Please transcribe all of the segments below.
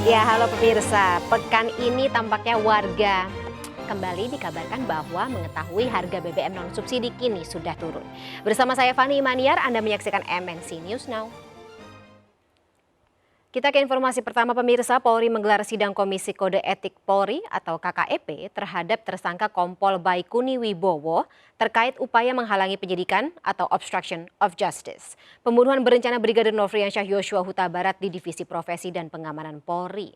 Ya, halo pemirsa. Pekan ini tampaknya warga kembali dikabarkan bahwa mengetahui harga BBM non-subsidi kini sudah turun. Bersama saya Fani Imaniar, Anda menyaksikan MNC News Now. Kita ke informasi pertama pemirsa, Polri menggelar sidang Komisi Kode Etik Polri atau KKEP terhadap tersangka Kompol Baikuni Wibowo terkait upaya menghalangi penyidikan atau obstruction of justice. Pembunuhan berencana Brigadir Nofriansyah Yosua Huta Barat di Divisi Profesi dan Pengamanan Polri.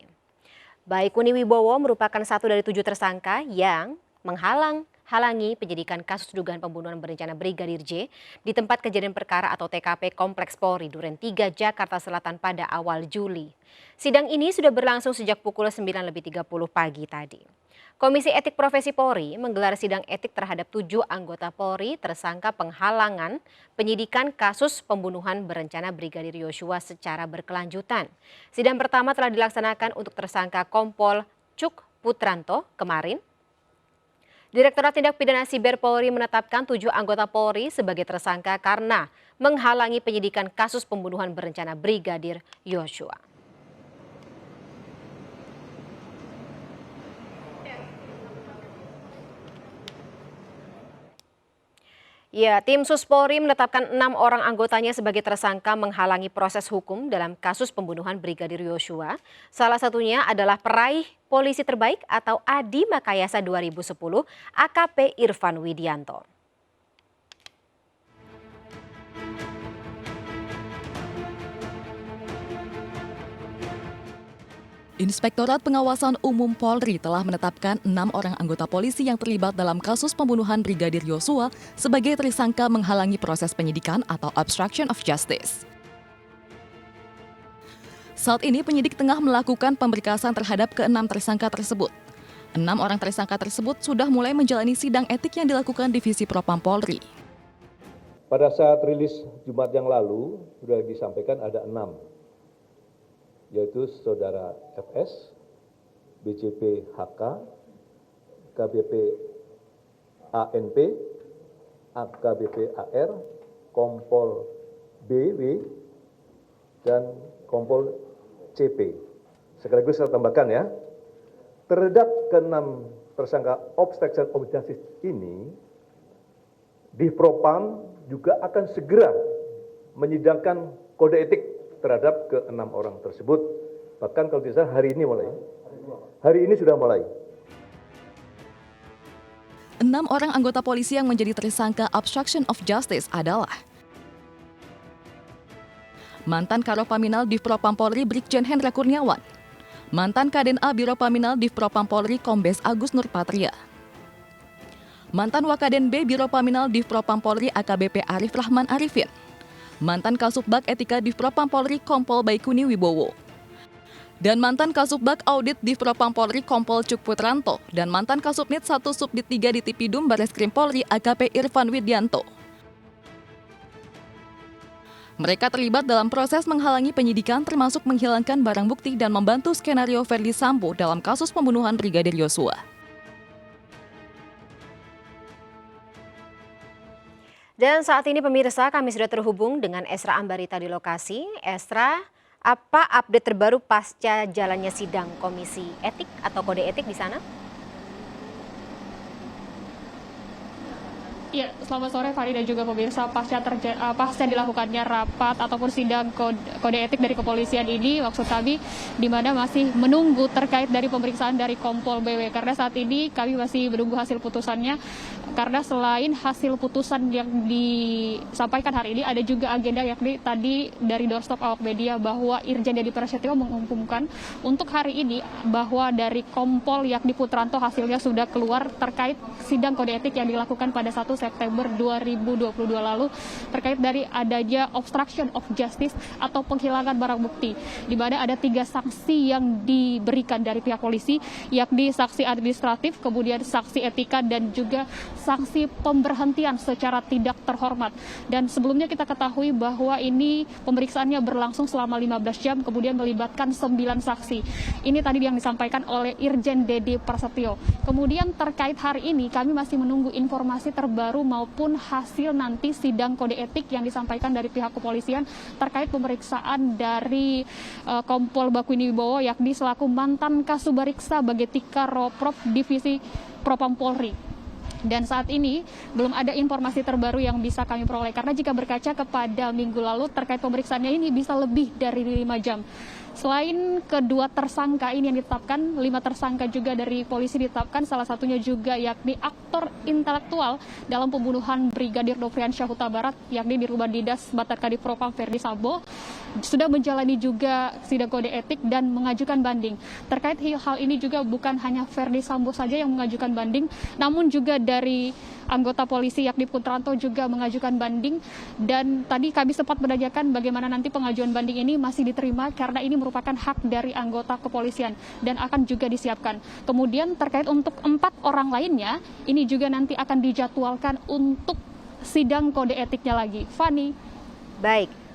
Baikuni Wibowo merupakan satu dari 7 tersangka yang menghalangi penyidikan kasus dugaan pembunuhan berencana Brigadir J di tempat kejadian perkara atau TKP Kompleks Polri Duren 3 Jakarta Selatan pada awal Juli. Sidang ini sudah berlangsung sejak pukul 9.30 pagi tadi. Komisi Etik Profesi Polri menggelar sidang etik terhadap 7 anggota Polri tersangka penghalangan penyidikan kasus pembunuhan berencana Brigadir Yosua secara berkelanjutan. Sidang pertama telah dilaksanakan untuk tersangka Kompol Cuk Putranto kemarin. Direktorat Tindak Pidana Siber Polri menetapkan 7 anggota Polri sebagai tersangka karena menghalangi penyidikan kasus pembunuhan berencana Brigadir Yosua. Ya, tim Sus Polri menetapkan 6 orang anggotanya sebagai tersangka menghalangi proses hukum dalam kasus pembunuhan Brigadir Yosua. Salah satunya adalah peraih polisi terbaik atau Adi Makayasa 2010, AKP Irfan Widianto. Inspektorat Pengawasan Umum Polri telah menetapkan 6 orang anggota polisi yang terlibat dalam kasus pembunuhan Brigadir Yosua sebagai tersangka menghalangi proses penyidikan atau obstruction of justice. Saat ini penyidik tengah melakukan pemberkasan terhadap ke-6 tersangka tersebut. 6 orang tersangka tersebut sudah mulai menjalani sidang etik yang dilakukan Divisi Propam Polri. Pada saat rilis Jumat yang lalu sudah disampaikan ada 6. Yaitu Saudara FS, BCP HK, KBP ANP, AKBP AR, Kompol BW, dan Kompol CP. Sekaligus saya tambahkan ya, terhadap ke-6 tersangka obstruction of justice ini, di Propam juga akan segera menyidangkan kode etik terhadap ke-6 orang tersebut. Bahkan kalau tidak salah hari ini mulai. Hari ini sudah mulai. 6 orang anggota polisi yang menjadi tersangka obstruction of justice adalah mantan Karopaminal Div Propam Polri Brigjen Hendra Kurniawan, mantan Kaden A Biro Paminal Div Propam Polri Kombes Agus Nurpatria, mantan Wakaden B Biro Paminal Div Propam Polri AKBP Arif Rahman Arifin, mantan Kasubag Etika Div Propam Polri Kompol Baikuni Wibowo, dan mantan Kasubag Audit Div Propam Polri Kompol Cuk Putranto, dan mantan Kasubnit 1 Subdit 3 di Tipidum Bareskrim Polri AKP Irfan Widianto. Mereka terlibat dalam proses menghalangi penyidikan termasuk menghilangkan barang bukti dan membantu skenario Verdi Sambo dalam kasus pembunuhan Brigadir Yosua. Dan saat ini pemirsa, kami sudah terhubung dengan Esra Ambarita di lokasi. Esra, apa update terbaru pasca jalannya sidang Komisi Etik atau Kode Etik di sana? Ya, selamat sore Fani dan juga pemirsa. Pasca dilakukannya rapat ataupun sidang kode etik dari kepolisian ini, maksud kami di mana masih menunggu terkait dari pemeriksaan dari Kompol BW, karena saat ini kami masih menunggu hasil putusannya, karena selain hasil putusan yang disampaikan hari ini ada juga agenda yakni tadi dari doorstop awak media bahwa Irjen Deddy Prasetyo mengumumkan untuk hari ini bahwa dari Kompol yakni Putranto hasilnya sudah keluar terkait sidang kode etik yang dilakukan pada 1 September 2022 lalu terkait dari adanya obstruction of justice atau penghilangan barang bukti, di mana ada 3 sanksi yang diberikan dari pihak polisi, yakni sanksi administratif, kemudian sanksi etika, dan juga sanksi pemberhentian secara tidak terhormat. Dan sebelumnya kita ketahui bahwa ini pemeriksaannya berlangsung selama 15 jam, kemudian melibatkan 9 saksi. Ini tadi yang disampaikan oleh Irjen Deddy Prasetyo. Kemudian terkait hari ini kami masih menunggu informasi terbaru terbaru maupun hasil nanti sidang kode etik yang disampaikan dari pihak kepolisian terkait pemeriksaan dari Kompol Baikuni Wibowo yakni selaku mantan Kasubariksa Bagetika Roprop Divisi Propam Polri. Dan saat ini belum ada informasi terbaru yang bisa kami peroleh karena jika berkaca kepada minggu lalu terkait pemeriksaannya ini bisa lebih dari 5 jam. Selain kedua tersangka ini yang ditetapkan, 5 tersangka juga dari polisi ditetapkan, salah satunya juga yakni aktor intelektual dalam pembunuhan Brigadir Nofriansyah Huta Barat, yakni Dirubah Didas Batar Kadif Propam Ferdi Sambo, sudah menjalani juga sidang kode etik dan mengajukan banding. Terkait hal ini juga bukan hanya Ferdi Sambo saja yang mengajukan banding, namun juga dari anggota polisi yakni Putranto juga mengajukan banding, dan tadi kami sempat menanyakan bagaimana nanti pengajuan banding ini masih diterima karena ini merupakan hak dari anggota kepolisian dan akan juga disiapkan. Kemudian terkait untuk 4 orang lainnya, ini juga nanti akan dijadwalkan untuk sidang kode etiknya lagi. Fani. Baik.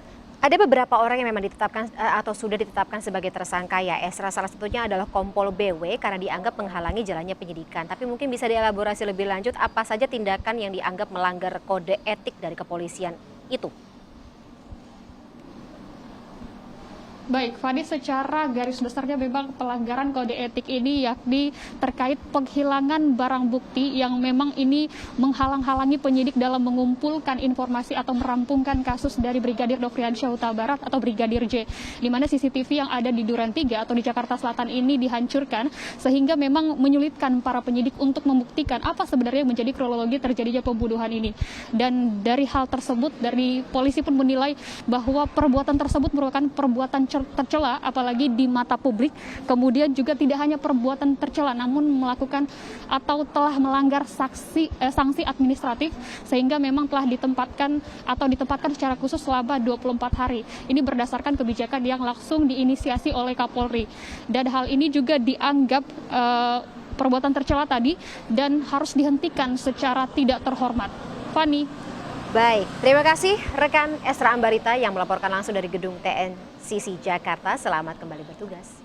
Ada beberapa orang yang memang ditetapkan atau sudah ditetapkan sebagai tersangka ya, Esra. Salah satunya adalah Kompol BW karena dianggap menghalangi jalannya penyidikan. Tapi mungkin bisa dielaborasi lebih lanjut apa saja tindakan yang dianggap melanggar kode etik dari kepolisian itu? Baik, Fani, secara garis besarnya memang pelanggaran kode etik ini yakni terkait penghilangan barang bukti yang memang ini menghalang-halangi penyidik dalam mengumpulkan informasi atau merampungkan kasus dari Brigadir Nofriansyah Huta Barat atau Brigadir J, di mana CCTV yang ada di Duren 3 atau di Jakarta Selatan ini dihancurkan sehingga memang menyulitkan para penyidik untuk membuktikan apa sebenarnya yang menjadi kronologi terjadinya pembunuhan ini. Dan dari hal tersebut, dari polisi pun menilai bahwa perbuatan tersebut merupakan perbuatan tercela apalagi di mata publik, kemudian juga tidak hanya perbuatan tercela namun melakukan atau telah melanggar sanksi administratif sehingga memang telah ditempatkan secara khusus selama 24 hari. Ini berdasarkan kebijakan yang langsung diinisiasi oleh Kapolri, dan hal ini juga dianggap perbuatan tercela tadi dan harus dihentikan secara tidak terhormat. Fani. Baik, terima kasih rekan Esra Ambarita yang melaporkan langsung dari gedung TNCC Jakarta. Selamat kembali bertugas.